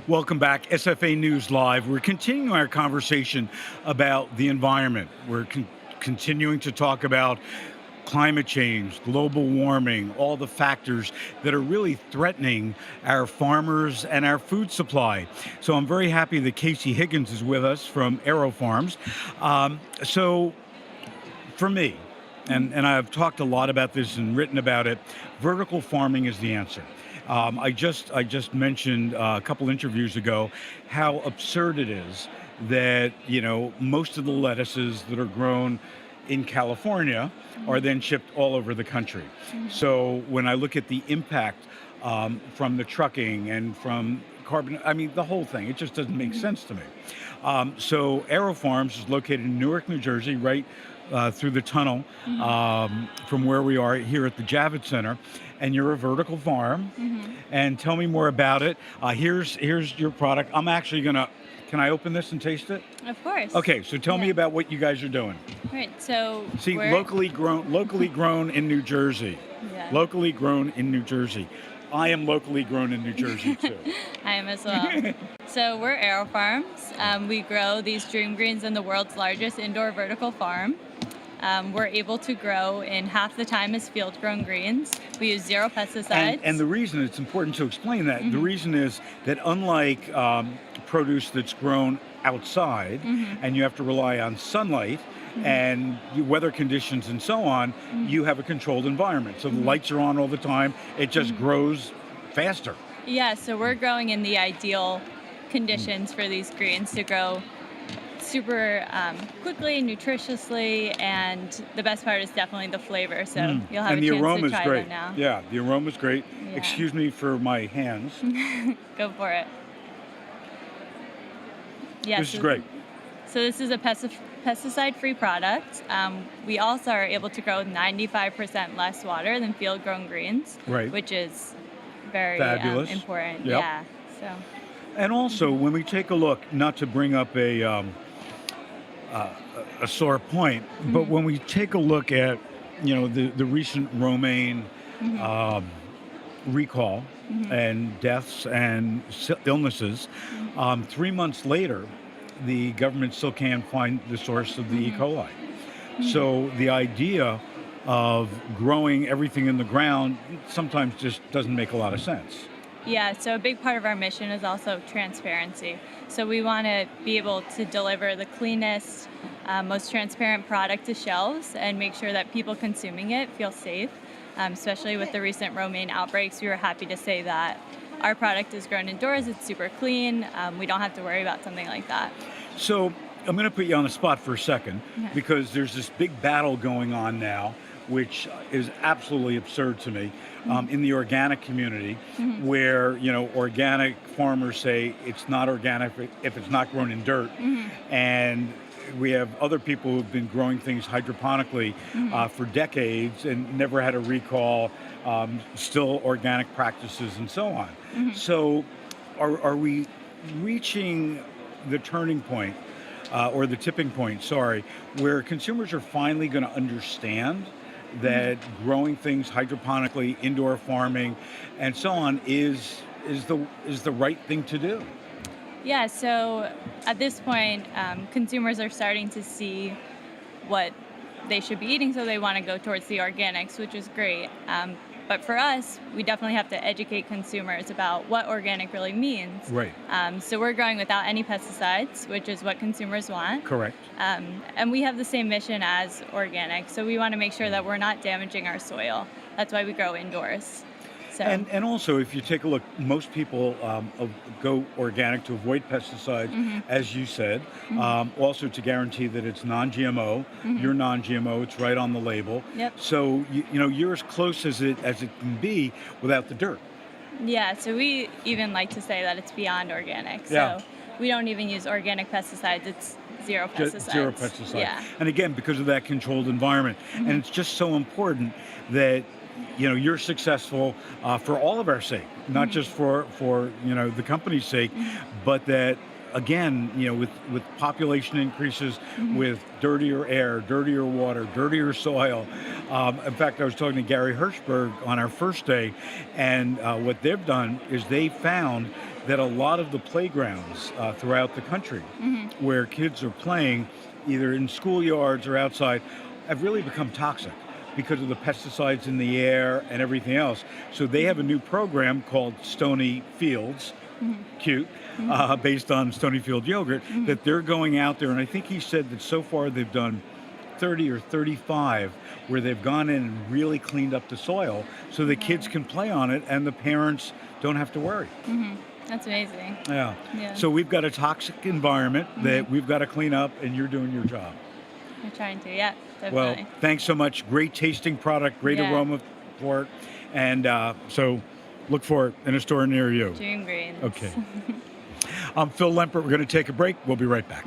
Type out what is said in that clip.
Welcome back, SFA News Live. We're continuing our conversation about the environment. We're continuing to talk about climate change, global warming, all the factors that are really threatening our farmers and our food supply. So I'm very happy that Casey Higgins is with us from Aero Farms. So for me, and I've talked a lot about this and written about it, vertical farming is the answer. I just mentioned a couple interviews ago how absurd it is that most of the lettuces that are grown in California are then shipped all over the country. So when I look at the impact from the trucking and from carbon, I mean the whole thing, it just doesn't make sense to me. So Aero Farms is located in Newark, New Jersey, right through the tunnel from where we are here at the Javits Center, and you're a vertical farm. And tell me more about it. Here's your product. I'm actually gonna. Can I open this and taste it? Of course. Okay, so tell me about what you guys are doing. Right. So see, locally grown in New Jersey. Yeah. Locally grown in New Jersey. I am locally grown in New Jersey too. I am as well. So we're Aero Farms. We grow these dream greens in the world's largest indoor vertical farm. We're able to grow in half the time as field-grown greens. We use zero pesticides. And the reason, it's important to explain that, the reason is that unlike produce that's grown outside and you have to rely on sunlight and weather conditions and so on, you have a controlled environment. So the lights are on all the time. It just grows faster. Yeah, so we're growing in the ideal conditions for these greens to grow super quickly, nutritiously, and the best part is definitely the flavor. So you'll have a chance to try them now. Yeah, the aroma's great. Yeah. Excuse me for my hands. Go for it. Yeah, this is great. So this is a pesticide-free product. We also are able to grow 95% less water than field-grown greens, right, which is very fabulous. Important. Yep. Yeah. So. And also, when we take a look, not to bring up a sore point, but when we take a look at the recent romaine recall and deaths and illnesses, 3 months later, the government still can't find the source of the E. coli. So the idea of growing everything in the ground sometimes just doesn't make a lot of sense. Yeah, so a big part of our mission is also transparency. So we want to be able to deliver the cleanest, most transparent product to shelves and make sure that people consuming it feel safe. Especially with the recent romaine outbreaks, we were happy to say that our product is grown indoors, it's super clean, we don't have to worry about something like that. So I'm going to put you on the spot for a second because there's this big battle going on now, which is absolutely absurd to me, in the organic community, where organic farmers say it's not organic if it's not grown in dirt, and we have other people who've been growing things hydroponically for decades and never had a recall, still organic practices and so on. So are we reaching the turning point, or the tipping point, sorry, where consumers are finally going to understand that growing things hydroponically, indoor farming, and so on is the right thing to do? Yeah, so at this point, consumers are starting to see what they should be eating, so they want to go towards the organics, which is great. But for us, we definitely have to educate consumers about what organic really means. Right. So we're growing without any pesticides, which is what consumers want. Correct. And we have the same mission as organic, so we want to make sure that we're not damaging our soil. That's why we grow indoors. So. And also, if you take a look, most people go organic to avoid pesticides, as you said, also to guarantee that it's non-GMO. You're non-GMO, it's right on the label. Yep. So you're as close as it can be without the dirt. Yeah, so we even like to say that it's beyond organic. So we don't even use organic pesticides, it's zero pesticides. Zero pesticides. Yeah. And again, because of that controlled environment. And it's just so important that you're successful for all of our sake, not just for the company's sake, but that again, with population increases, with dirtier air, dirtier water, dirtier soil. In fact, I was talking to Gary Hirschberg on our first day, and what they've done is they found that a lot of the playgrounds throughout the country where kids are playing, either in schoolyards or outside, have really become toxic because of the pesticides in the air and everything else. So they have a new program called Stony Fields, cute, based on Stonyfield yogurt, that they're going out there. And I think he said that so far they've done 30 or 35 where they've gone in and really cleaned up the soil so the kids can play on it and the parents don't have to worry. That's amazing. Yeah. Yeah. So we've got a toxic environment that we've got to clean up, and you're doing your job. We're trying to, yeah, Well, definitely. thanks so much. Great tasting product, great Yeah. aroma for it. And so look for it in a store near you. June greens. Okay. I'm Phil Lempert. We're going to take a break. We'll be right back.